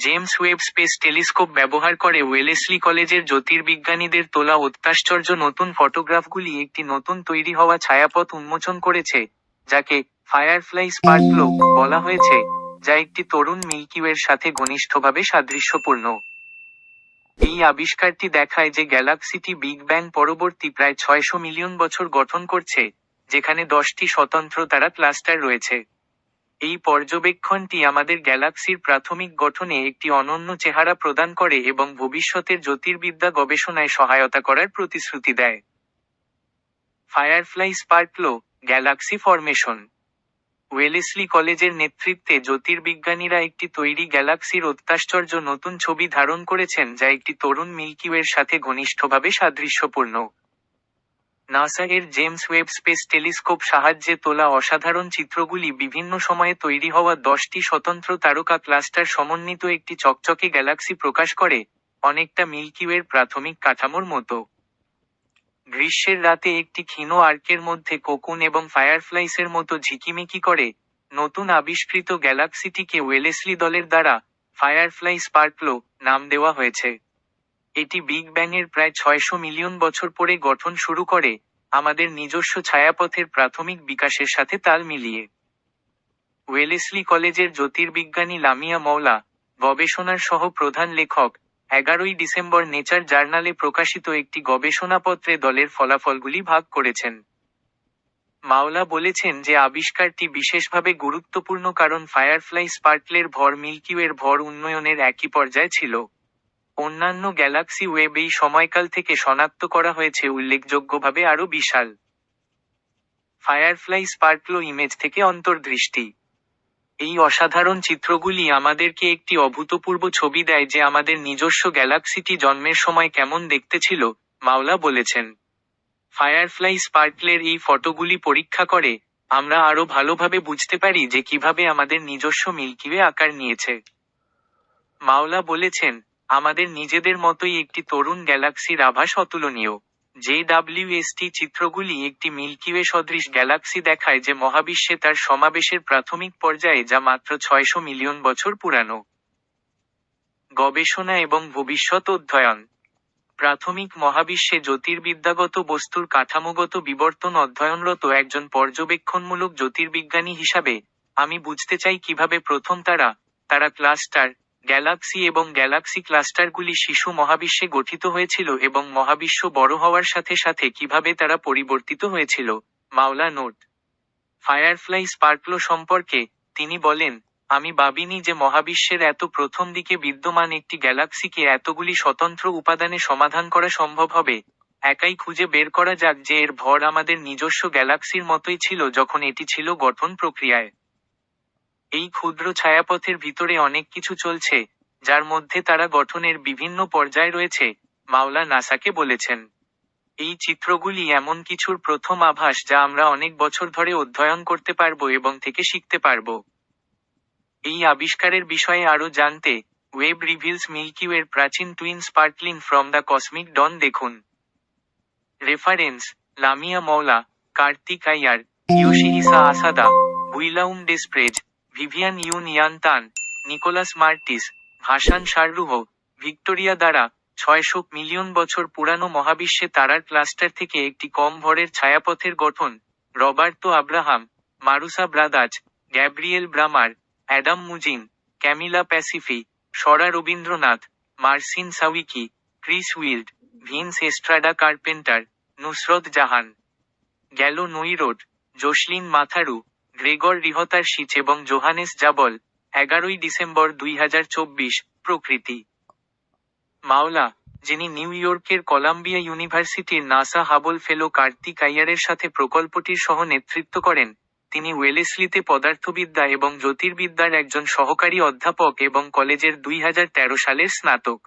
James Webb space telescope ব্যবহার করে Wellesley কলেজের জ্যোতির্বিজ্ঞানীদের তোলা অত্যাশ্চর্য নতুন ফটোগ্রাফগুলি একটি নতুন তৈরি হওয়া ছায়াপথ উন্মোচন করেছে, যাকে ফায়ারফ্লাই স্পার্কলো বলা হয়েছে, যা একটি তরুণ মিল্কিওয়ের সাথে ঘনিষ্ঠভাবে সাদৃশ্যপূর্ণ। এই আবিষ্কারটি দেখায় যে গ্যালাক্সিটি বিগ ব্যাং পরবর্তী প্রায় 600 মিলিয়ন বছর গঠন করছে, যেখানে 10টি স্বতন্ত্র তারা ক্লাস্টার রয়েছে। এই পর্যবেক্ষণটি আমাদের গ্যালাক্সির প্রাথমিক গঠনে একটি অনন্য চেহারা প্রদান করে এবং ভবিষ্যতের জ্যোতির্বিদ্যা গবেষণায় সহায়তা করার প্রতিশ্রুতি দেয়। Firefly sparkle, galaxy formation. Wellesley কলেজের নেতৃত্বে জ্যোতির্বিজ্ঞানীরা একটি তৈরি গ্যালাক্সির অত্যাশ্চর্য নতুন ছবি ধারণ করেছেন যা একটি তরুণ মিল্কিওয়ের সাথে ঘনিষ্ঠভাবে সাদৃশ্যপূর্ণ। নাসা এর জেমস ওয়েব স্পেস টেলিস্কোপ সাহায্যে তোলা অসাধারণ চিত্রগুলি বিভিন্ন সময়ে তৈরি হওয়া 10টি স্বতন্ত্র তারকা ক্লাস্টার সমন্বিত একটি চকচকে গ্যালাক্সি প্রকাশ করে, অনেকটা মিল্কিওয়ের প্রাথমিক কাঠামোর মতো। গ্রীষ্মের রাতে একটি ক্ষীণ আর্কের মধ্যে কোকুন এবং ফায়ারফ্লাইসের মতো ঝিকিমিকি করে, নতুন আবিষ্কৃত গ্যালাক্সিটিকে ওয়েলেসলি দলের দ্বারা ফায়ারফ্লাই স্পার্কলো নাম দেওয়া হয়েছে। এটি বিগ ব্যাংয়ের প্রায় 600 মিলিয়ন বছর পরে গঠন শুরু করে, আমাদের নিজস্ব ছায়াপথের প্রাথমিক বিকাশের সাথে তাল মিলিয়ে। ওয়েলেসলি কলেজের জ্যোতির্বিজ্ঞানী লামিয়া মওলা, গবেষণার সহ প্রধান লেখক, 11ই ডিসেম্বর নেচার জার্নালে প্রকাশিত একটি গবেষণাপত্রে দলের ফলাফলগুলি ভাগ করেছেন। মাওলা বলেছেন যে আবিষ্কারটি বিশেষভাবে গুরুত্বপূর্ণ কারণ ফায়ারফ্লাই স্পার্কলের ভর মিল্কিওয়ের ভর উন্নয়নের একই পর্যায়ে ছিল। অন্যান্য গ্যালাক্সি ওয়েব এই সময়কাল থেকে শনাক্ত করা হয়েছে উল্লেখযোগ্যভাবে আরও বিশাল। ফায়ারফ্লাই স্পার্কলো ইমেজ থেকে অন্তর্দৃষ্টি। এই অসাধারণ চিত্রগুলি আমাদেরকে একটি অভূতপূর্ব ছবি দেয় যে আমাদের নিজস্ব গ্যালাক্সিটি জন্মের সময় কেমন দেখতে ছিল, মাওলা বলেছেন। ফায়ারফ্লাই স্পার্কলের এই ফটোগুলি পরীক্ষা করে, আমরা আরও ভালোভাবে বুঝতে পারি যে কিভাবে আমাদের নিজস্ব মিল্কিওয়ে আকার নিয়েছে। মাওলা বলেছেন, আমাদের নিজেদের মতোই একটি তরুণ গ্যালাক্সির আভাস অতুলনীয়। JWST চিত্রগুলি একটি মিল্কিওয়ে সদৃশ গ্যালাক্সি দেখায় যে মহাবিশ্বে তার সমাবেশের প্রাথমিক পর্যায়ে যা মাত্র 600 মিলিয়ন বছর পুরানো। গবেষণা এবং ভবিষ্যৎ অধ্যয়ন। প্রাথমিক মহাবিশ্বে জ্যোতির্বিদ্যাগত বস্তুর কাঠামোগত বিবর্তন অধ্যয়নরত একজন পর্যবেক্ষণমূলক জ্যোতির্বিজ্ঞানী হিসাবে, আমি বুঝতে চাই কিভাবে প্রথম তারা ক্লাস্টার, গ্যালাক্সি এবং গ্যালাক্সি ক্লাস্টারগুলি শিশু মহাবিশ্বে গঠিত হয়েছিল এবং মহাবিশ্ব বড় হওয়ার সাথে সাথে কিভাবে তারা পরিবর্তিত হয়েছিল, মাওলা নোট। ফায়ারফ্লাই স্পার্কলো সম্পর্কে, তিনি বলেন, আমি ভাবিনি যে মহাবিশ্বের এত প্রথম দিকে বিদ্যমান একটি গ্যালাক্সিকে এতগুলি স্বতন্ত্র উপাদানে সমাধান করা সম্ভব হবে। একাই খুঁজে বের করা যাক যে এর ভর আমাদের নিজস্ব গ্যালাক্সির মতোই ছিল যখন এটি ছিল গঠন প্রক্রিয়ায়। এই ক্ষুদ্র ছায়াপথের ভিতরে অনেক কিছু চলছে, যার মধ্যে তারা গঠনের বিভিন্ন পর্যায় রয়েছে, মাওলা নাসাকে বলেছেন। এই চিত্রগুলি এমন কিছুর প্রথম আভাস যা আমরা অনেক বছর ধরে অধ্যয়ন করতে পারব এবং থেকে শিখতে পারব। এই আবিষ্কারের বিষয়ে আরও জানতে, ওয়েব রিভিলস মিল্কিওয়ের প্রাচীন twin sparkling from the cosmic dawn দেখুন। Reference: Lamiya Mowla, Kartheek Iyer, Yoshihisa Asada, Guillaume Desprez, Vivian Yun Yan Tan, Nicholas Martis, Ghassan Sarrouh, Victoria দ্বারা 600 মিলিয়ন বছর পুরানো মহাবিশ্বে তারার ক্লাস্টার থেকে একটি কম ভরের ছায়াপথের গঠন, Roberto Abraham, Marusa Bradac, Gabriel Brammer, Adam Muzzin, Camilla Pacifici, Swara Ravindranath, Marcin Sawicki, Chris Willott, Vince Estrada Carpenter, Nusrat Jahan, Gael Noirot, Jasleen Matharu, Gregor Rihtarsic এবং জোহানেস জাবল, 11ই ডিসেম্বর 2024। প্রকৃতি। মাওলা, যিনি নিউ ইয়র্কের কলাম্বিয়া ইউনিভার্সিটির নাসা হাবল ফেলো কার্তিক আইয়ারের সাথে প্রকল্পটির সহ নেতৃত্ব করেন, তিনি ওয়েলেসলিতে পদার্থবিদ্যা এবং জ্যোতির্বিদ্যার একজন সহকারী অধ্যাপক এবং কলেজের 2013 সালের স্নাতক।